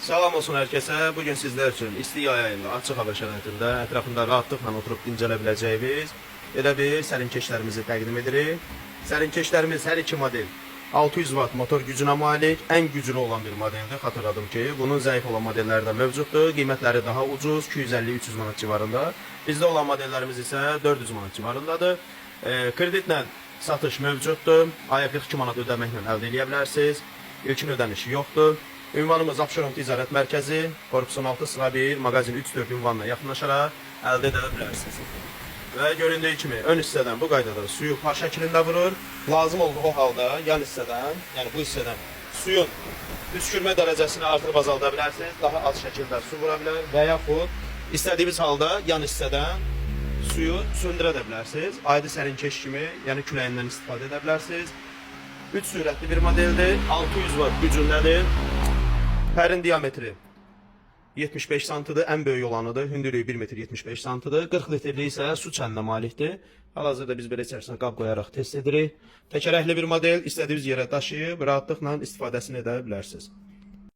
Salam olsun herkese. Bugün sizler için isti yay ayında açıq hava şəraitində ətrafında rahatlıqla oturub dincələ biləcəyimiz elə bir sərinkeşlərimizi təqdim edirik. Sərinkeşlərimiz hər iki model 600 watt motor gücünə malik, ən güclü olan bir modeldir. Xatırladım ki, bunun zəif olan modelləri də mövcuddur. Qiymətləri daha ucuz, 250-300 manat civarında. Bizdə olan modellərimiz isə 400 manat civarındadır. Kreditlə satış mövcuddur. Aya 42 manat ödəməklə əldə edə bilərsiniz. İlkin ödənişi yoxdur. Ünvanımız Abşeron Ticarət Mərkəzi, Korpusun 6 sıra 1, mağazin 3-4 ünvanına yaxınlaşaraq əldə edə bilərsiniz. Və göründüyü kimi ön hissədən bu qaydada suyu par şəklində vurur. Lazım olduğu halda yan hissədən, yəni bu hissədən suyun püskürmə dərəcəsini artırıb azalda bilərsiniz. Daha az şəkildə su vura bilər və yaxud istədiyiniz halda yan hissədən suyu söndürə də bilərsiniz. Adi sərinkeş kimi, yəni küləyindən istifadə edə bilərsiniz. 3 sürətli bir modeldir, 600 watt gücündədir. Pərin diametri 75 santıdır, ən böyük olanıdır. Hündürlüyü 1 metr 75 santıdır. 40 litrlik isə su çəninə malikdir. Hal-hazırda biz belə içərisinə qab qoyaraq test edirik. Təkərəkli bir model, istədiyiniz yerə daşıyıb rahatlıqla istifadəsini edə bilərsiniz.